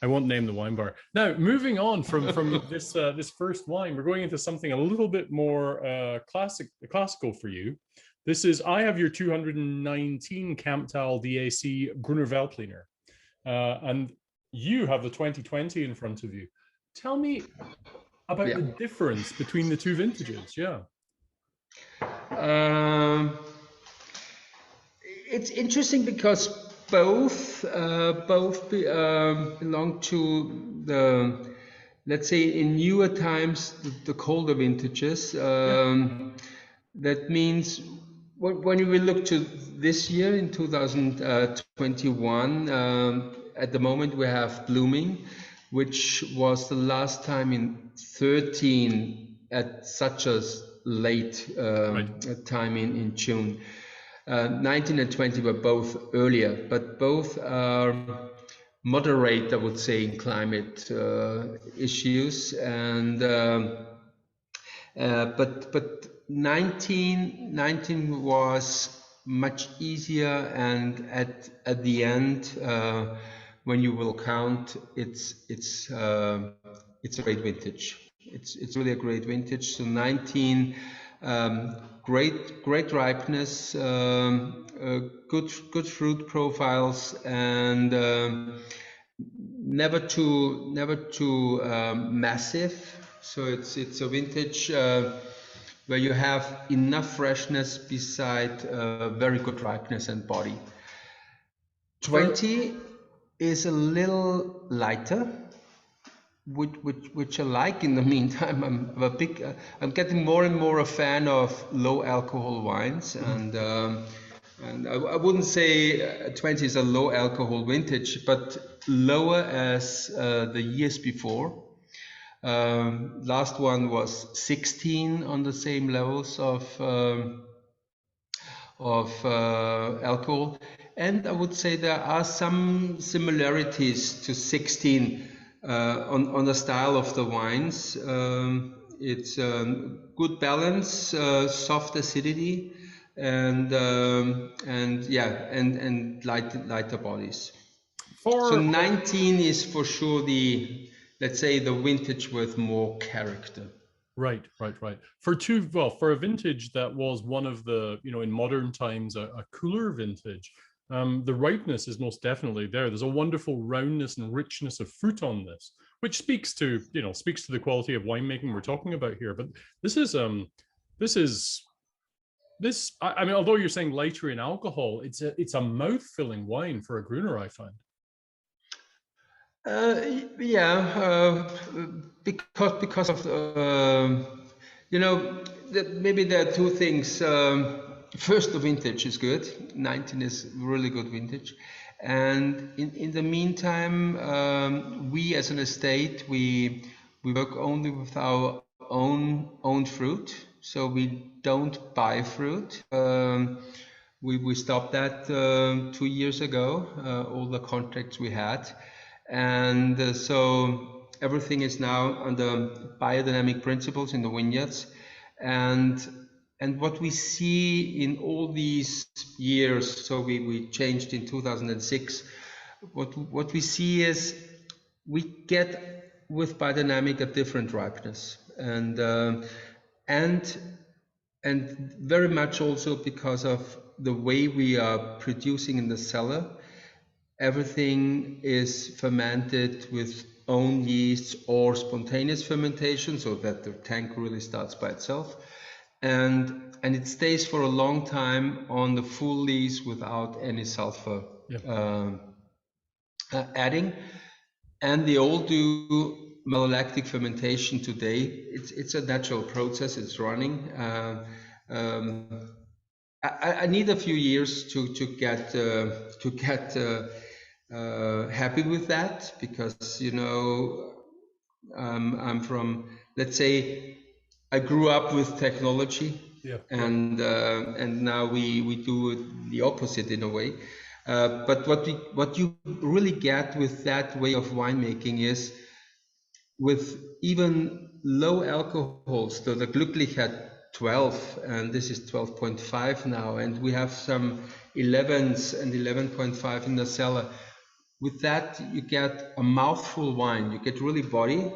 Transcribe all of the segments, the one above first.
I won't name the wine bar. Now, moving on from this this first wine, we're going into something a little bit more classical for you. This is, I have your 219 Kamptal DAC Grüner Veltliner, and you have the 2020 in front of you. Tell me about the difference between the two vintages. Yeah. It's interesting because both belong to the, let's say, in newer times, the colder vintages. That means when you will look to this year in 2021, at the moment we have blooming, which was the last time in 13 at such a late time in June. 19 and 20 were both earlier, but both are moderate, I would say, in climate issues. And but 19 was much easier, and at the end, when you will count, it's a great vintage. It's really a great vintage. So 19. Great ripeness, good fruit profiles, and never too massive. So it's a vintage where you have enough freshness beside very good ripeness and body. 20 is a little lighter, which I like. In the meantime, I'm getting more and more a fan of low alcohol wines, and I wouldn't say 20 is a low alcohol vintage, but lower as the years before. Last one was 16 on the same levels of alcohol, and I would say there are some similarities to 16. On the style of the wines. It's good balance, soft acidity, and lighter bodies. So 19 is for sure let's say the vintage with more character. Right. For a vintage that was one of the, in modern times, a cooler vintage. The ripeness is most definitely there. There's a wonderful roundness and richness of fruit on this, which speaks to the quality of winemaking we're talking about here. But this is I mean, although you're saying lighter in alcohol, it's a mouth-filling wine for a Grüner, I find. Because of maybe there are two things. First, the vintage is good. 19 is really good vintage, and in the meantime, we as an estate we work only with our own fruit, so we don't buy fruit. We stopped that 2 years ago. All the contracts we had, and so everything is now under biodynamic principles in the vineyards, and what we see in all these years, so we changed in 2006, what we see is we get with biodynamic a different ripeness, and very much also because of the way we are producing in the cellar. Everything is fermented with own yeasts or spontaneous fermentation, so that the tank really starts by itself. And it stays for a long time on the full lees without any sulfur adding. And they all do malolactic fermentation today. It's a natural process. It's running. I need a few years to get happy with that, because I'm from, let's say, I grew up with technology, and now we do the opposite in a way. But what you really get with that way of winemaking is, with even low alcohols, so the Glücklich had 12, and this is 12.5 now, and we have some 11s and 11.5 in the cellar. with that, you get a mouthful wine. You get really body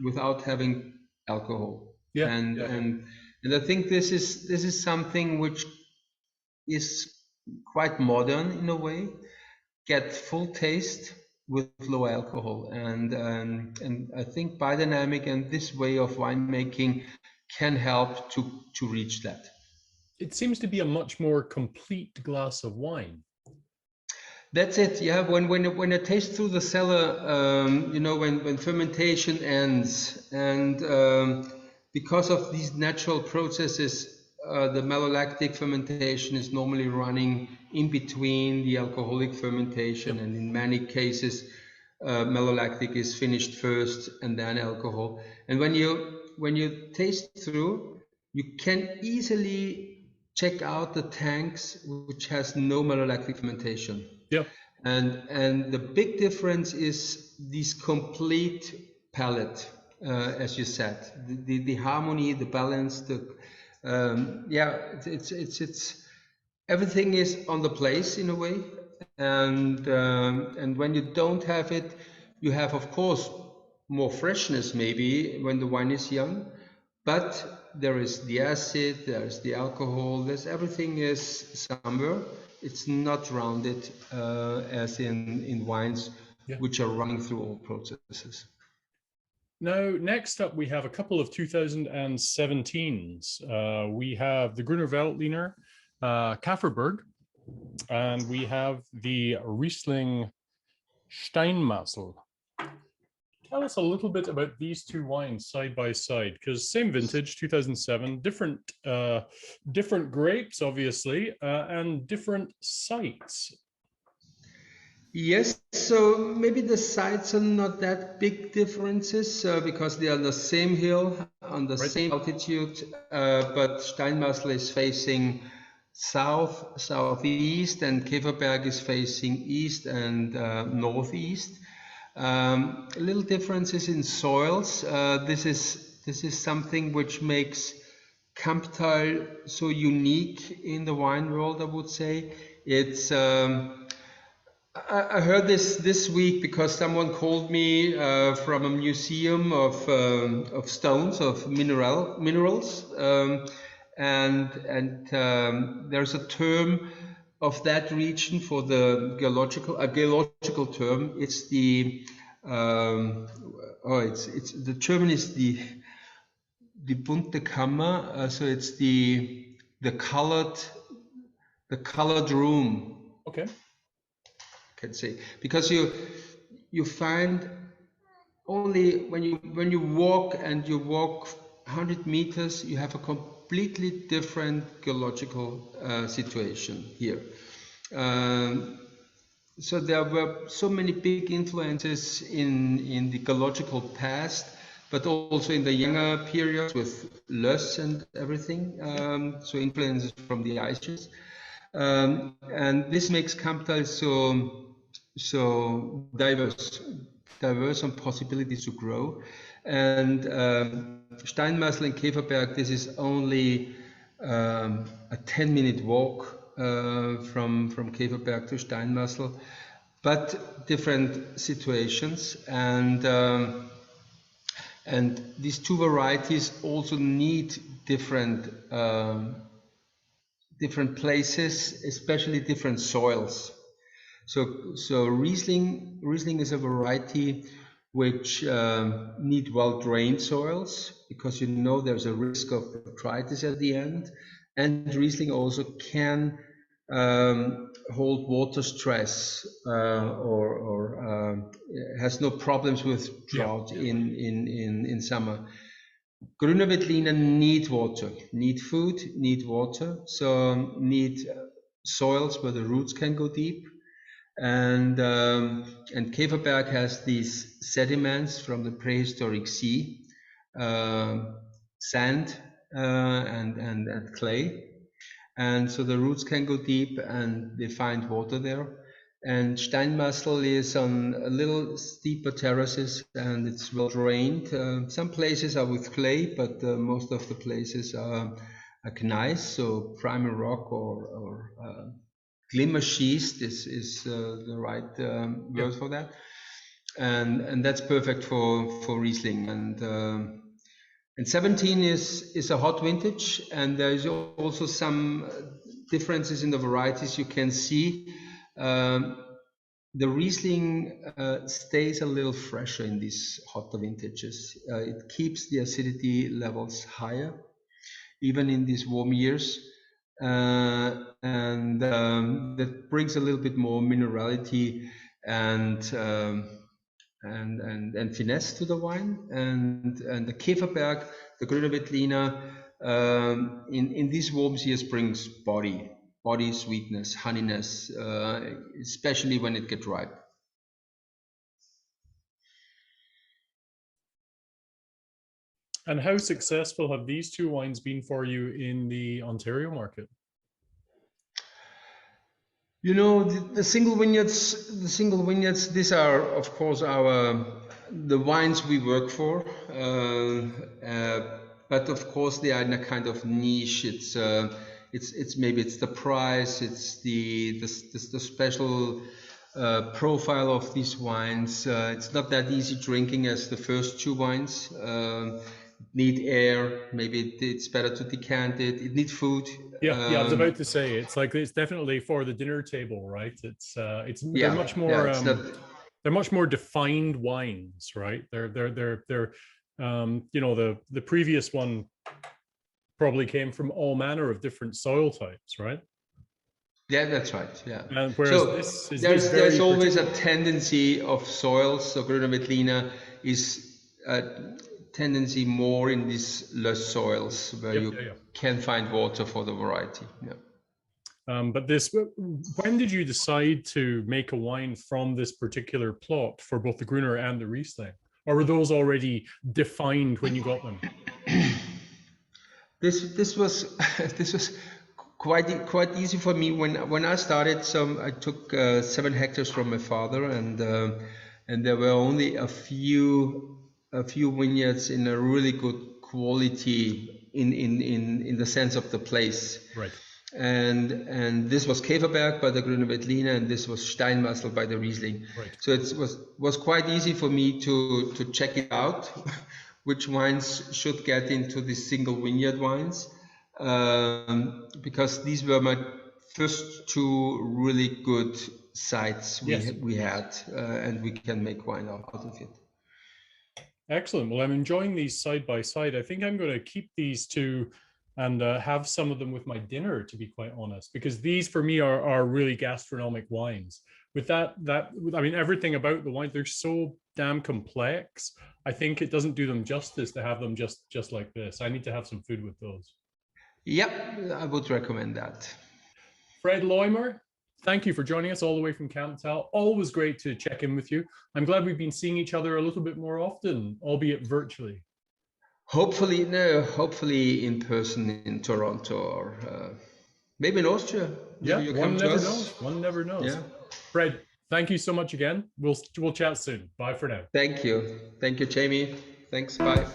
without having alcohol. Yeah. And Yeah. and I think this is something which is quite modern in a way. Get full taste with low alcohol, and I think biodynamic and this way of winemaking can help to reach that. It seems to be a much more complete glass of wine. That's it. Yeah. When I taste through the cellar, when fermentation ends, and because of these natural processes, the malolactic fermentation is normally running in between the alcoholic fermentation, Yep. and in many cases, malolactic is finished first and then alcohol. And when you taste through, you can easily check out the tanks which has no malolactic fermentation. Yep. And the big difference is this complete palette, as you said, the harmony, the balance, it's everything is on the place in a way, and when you don't have it, you have of course more freshness maybe when the wine is young, but there is the acid, there's the alcohol, there's everything is somewhere. It's not rounded as in wines Yeah. which are running through all processes. Now, next up, we have a couple of 2017s. We have the Grüner Veltliner, Käferberg, and we have the Riesling Steinmassl. Tell us a little bit about these two wines side by side, because same vintage, 2007, different grapes, obviously, and different sites. Yes, so maybe the sites are not that big differences because they are on the same hill, on the same altitude, but Steinmassl is facing southeast, and Käferberg is facing east and northeast. Little differences in soils. This is something which makes Kamptal so unique in the wine world, I would say. It's I heard this week because someone called me from a museum of stones, of minerals, and there's a term of that region for the geological term. It's the it's the German is the bunte Kammer, so it's the colored room. Okay. Can say, because you find only when you walk 100 meters, you have a completely different geological situation here. So there were so many big influences in the geological past, but also in the younger periods with Löss and everything. So influences from the ices, and this makes Kamptal so diverse and possibilities to grow. And Steinmassl and Käferberg, this is only a 10-minute walk from Käferberg to Steinmassl, but different situations. And these two varieties also need different places, especially different soils. So Riesling is a variety which need well-drained soils, because there's a risk of botrytis at the end, and Riesling also can hold water stress or has no problems with drought in summer. Grüner Veltliner need water, need food, need water, so need soils where the roots can go deep. And Käferberg has these sediments from the prehistoric sea, sand and clay, and so the roots can go deep and they find water there. And Steinmassl is on a little steeper terraces and it's well drained. Some places are with clay, but most of the places are gneiss, so primal rock or glimmer schießt is the right word for that, and that's perfect for Riesling. And 17 is a hot vintage, and there is also some differences in the varieties you can see. The Riesling stays a little fresher in these hotter vintages. It keeps the acidity levels higher, even in these warm years, and that brings a little bit more minerality and finesse to the wine. And the Käferberg, the Grüner Veltliner, in these warm years brings body sweetness, honeyness, especially when it gets ripe. And how successful have these two wines been for you in the Ontario market? You know, the single vineyards, these are, of course, the wines we work for. But of course, they are in a kind of niche. It's maybe it's the price, it's the special profile of these wines. It's not that easy drinking as the first two wines. Need air. Maybe it's better to decant it. It needs food. Yeah, I was about to say it's definitely for the dinner table, right? They're much more they're much more defined wines, right? They're you know, the previous one probably came from all manner of different soil types, right? Yeah, that's right. Yeah. And whereas so there's always a tendency of soils. So Grüner Veltliner is a tendency more in these lush soils where you can find water for the variety. Yeah. But when did you decide to make a wine from this particular plot for both the Grüner and the Riesling? Or were those already defined when you got them? This was quite easy for me when I started. So I took 7 hectares from my father, and there were only a few vineyards in a really good quality in the sense of the place. Right. And this was Käferberg by the Grüner Veltliner, and this was Steinmassl by the Riesling. Right. So it was quite easy for me to check it out, which wines should get into the single vineyard wines, because these were my first 2 really good sites we had, and we can make wine out of it. Excellent. Well, I'm enjoying these side by side. I think I'm going to keep these 2 and have some of them with my dinner, to be quite honest, because these for me are really gastronomic wines. With that, I mean, everything about the wine, they're so damn complex. I think it doesn't do them justice to have them just like this. I need to have some food with those. Yep, I would recommend that. Fred Loimer, thank you for joining us all the way from Kamptal. Always great to check in with you. I'm glad we've been seeing each other a little bit more often, albeit virtually. Hopefully in person in Toronto, or maybe in Austria. Maybe one never knows. One never knows. Yeah. Fred, thank you so much again. We'll chat soon. Bye for now. Thank you, Jamie. Thanks. Bye.